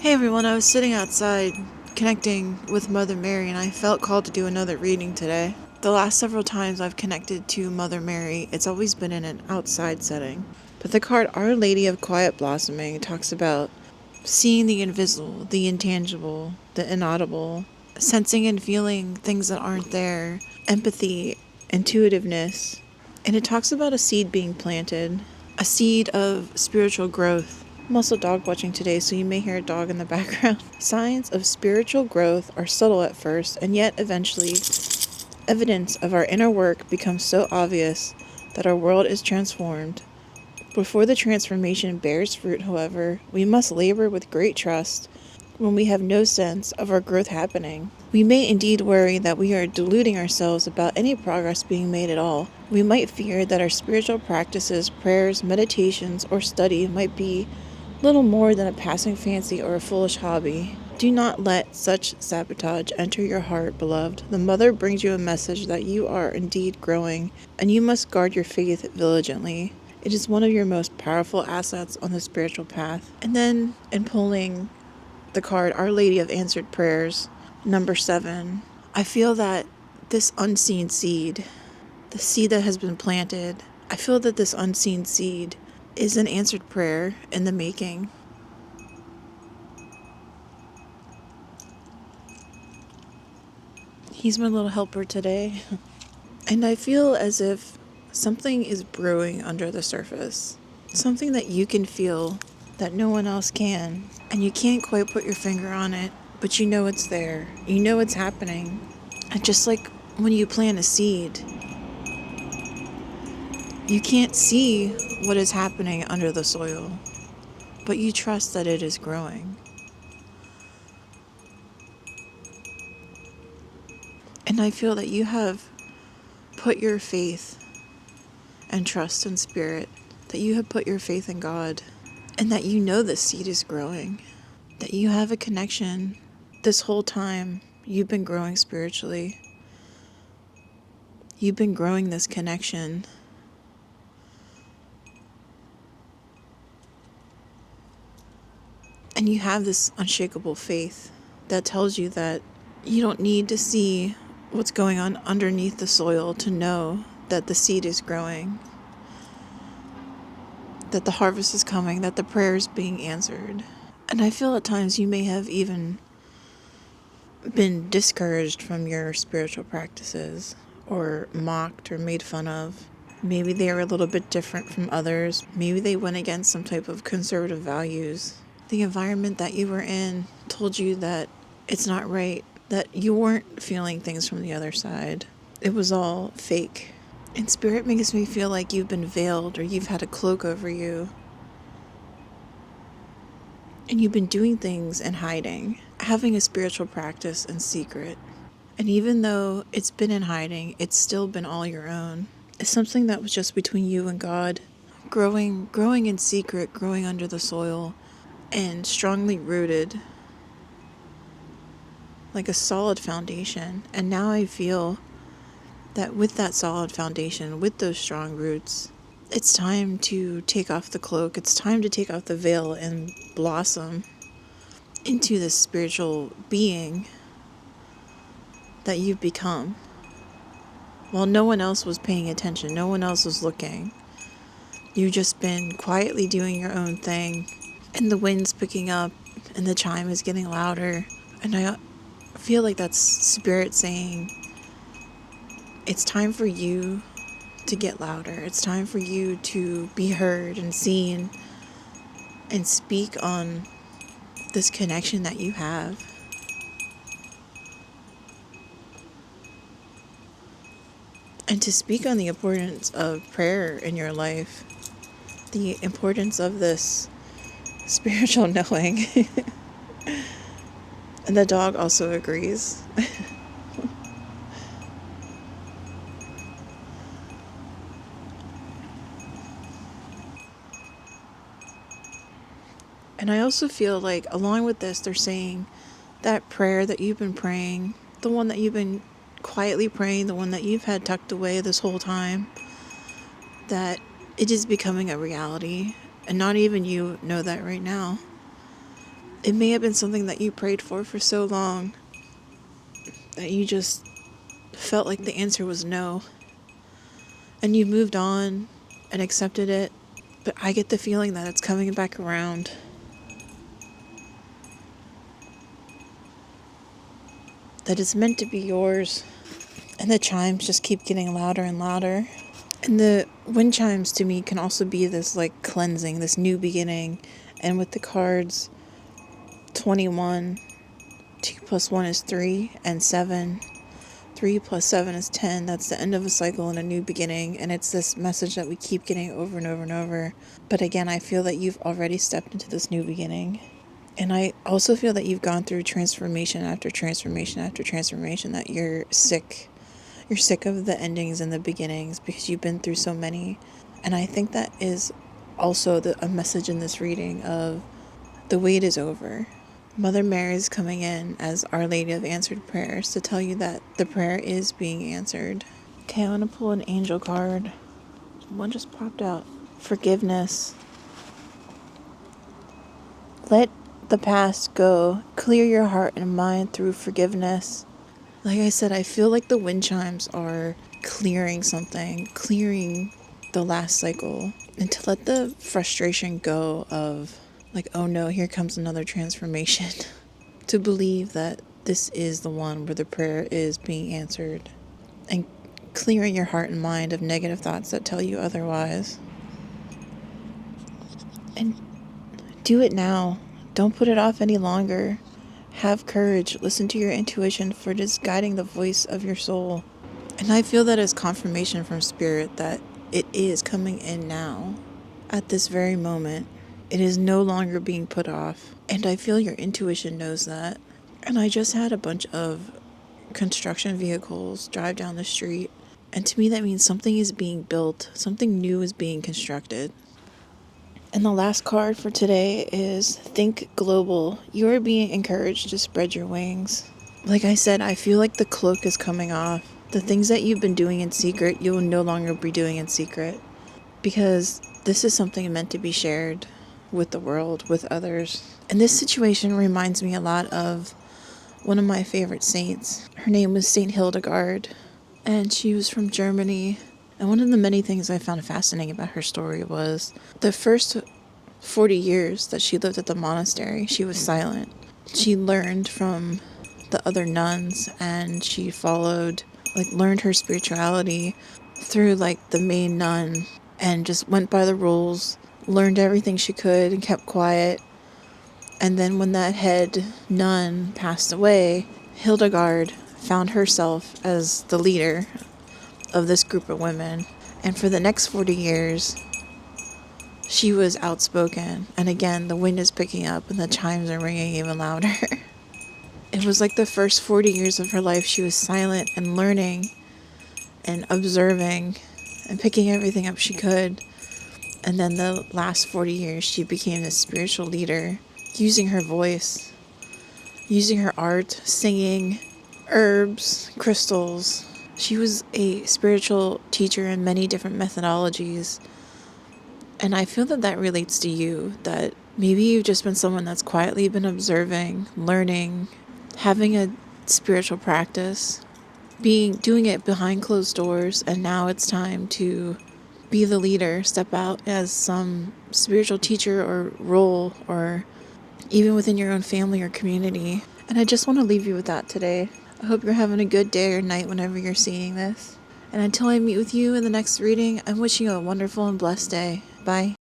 Hey everyone, I was sitting outside connecting with Mother Mary and I felt called to do another reading today. The last several times I've connected to Mother Mary, it's always been in an outside setting. But the card Our Lady of Quiet Blossoming talks about seeing the invisible, the intangible, the inaudible, sensing and feeling things that aren't there, empathy, intuitiveness. And it talks about a seed being planted, a seed of spiritual growth. I'm also dog watching today, so you may hear a dog in the background. Signs of spiritual growth are subtle at first, and yet eventually, evidence of our inner work becomes so obvious that our world is transformed. Before the transformation bears fruit, however, we must labor with great trust when we have no sense of our growth happening. We may indeed worry that we are deluding ourselves about any progress being made at all. We might fear that our spiritual practices, prayers, meditations, or study might be little more than a passing fancy or a foolish hobby. Do not let such sabotage enter your heart, beloved. The Mother brings you a message that you are indeed growing, and you must guard your faith diligently. It is one of your most powerful assets on the spiritual path. And then, in pulling the card Our Lady of Answered Prayers, number 7, I feel that this unseen seed, the seed that has been planted, I feel that this unseen seed is an answered prayer in the making. He's my little helper today. And I feel as if something is brewing under the surface. Something that you can feel that no one else can. And you can't quite put your finger on it, but you know it's there. You know it's happening. And just like when you plant a seed, you can't see what is happening under the soil, but you trust that it is growing. And I feel that you have put your faith and trust in Spirit, that you have put your faith in God, and that you know the seed is growing, that you have a connection. This whole time, you've been growing spiritually. You've been growing this connection. And you have this unshakable faith that tells you that you don't need to see what's going on underneath the soil to know that the seed is growing, that the harvest is coming, that the prayer is being answered. And I feel at times you may have even been discouraged from your spiritual practices or mocked or made fun of. Maybe they were a little bit different from others. Maybe they went against some type of conservative values. The environment that you were in told you that it's not right, that you weren't feeling things from the other side. It was all fake. And Spirit makes me feel like you've been veiled or you've had a cloak over you. And you've been doing things in hiding, having a spiritual practice in secret. And even though it's been in hiding, it's still been all your own. It's something that was just between you and God, growing in secret, growing under the soil, and strongly rooted, like a solid foundation. And now I feel that with that solid foundation, with those strong roots, it's time to take off the cloak. It's time to take off the veil and blossom into this spiritual being that you've become. While no one else was paying attention, no one else was looking, you've just been quietly doing your own thing, and the wind's picking up, and the chime is getting louder, and I feel like that's Spirit saying, it's time for you to get louder. It's time for you to be heard and seen and speak on this connection that you have. And to speak on the importance of prayer in your life, the importance of this spiritual knowing. And the dog also agrees. And I also feel like along with this, they're saying that prayer that you've been praying, the one that you've been quietly praying, the one that you've had tucked away this whole time, that it is becoming a reality. And not even you know that right now. It may have been something that you prayed for so long that you just felt like the answer was no. And you moved on and accepted it. But I get the feeling that it's coming back around. That it's meant to be yours. And the chimes just keep getting louder and louder. And the wind chimes to me can also be this like cleansing, this new beginning. And with the cards 21, 2 plus 1 is 3, and 7, 3 plus 7 is 10. That's the end of a cycle and a new beginning. And it's this message that we keep getting over and over and over. But again, I feel that you've already stepped into this new beginning. And I also feel that you've gone through transformation after transformation after transformation, that you're sick. You're sick of the endings and the beginnings because you've been through so many. And I think that is also a message in this reading of the wait is over. Mother Mary is coming in as Our Lady of Answered Prayers to tell you that the prayer is being answered. Okay, I'm going to pull an angel card. One just popped out. Forgiveness. Let the past go. Clear your heart and mind through forgiveness. Like I said, I feel like the wind chimes are clearing something, clearing the last cycle, and to let the frustration go of like, oh no, here comes another transformation. To believe that this is the one where the prayer is being answered, and clearing your heart and mind of negative thoughts that tell you otherwise. And do it now. Don't put it off any longer. Have courage. Listen to your intuition, for it is guiding the voice of your soul. And I feel that as confirmation from Spirit that it is coming in now, at this very moment. It is no longer being put off. And I feel your intuition knows that. And I just had a bunch of construction vehicles drive down the street. And to me that means something is being built. Something new is being constructed. And the last card for today is Think Global. You are being encouraged to spread your wings. Like I said, I feel like the cloak is coming off. The things that you've been doing in secret, you will no longer be doing in secret. Because this is something meant to be shared with the world, with others. And this situation reminds me a lot of one of my favorite saints. Her name was Saint Hildegard, and she was from Germany. And one of the many things I found fascinating about her story was the first 40 years that she lived at the monastery, she was silent. She learned from the other nuns, and she learned her spirituality through the main nun, and just went by the rules, learned everything she could and kept quiet. And then when that head nun passed away, Hildegard found herself as the leader of this group of women. And for the next 40 years, she was outspoken. And again, the wind is picking up and the chimes are ringing even louder. It was like the first 40 years of her life, she was silent and learning and observing and picking everything up she could. And then the last 40 years, she became a spiritual leader, using her voice, using her art, singing, herbs, crystals. She was a spiritual teacher in many different methodologies. And I feel that relates to you, that maybe you've just been someone that's quietly been observing, learning, having a spiritual practice, doing it behind closed doors, and now it's time to be the leader, step out as some spiritual teacher or role, or even within your own family or community. And I just want to leave you with that today. I hope you're having a good day or night whenever you're seeing this. And until I meet with you in the next reading, I'm wishing you a wonderful and blessed day. Bye.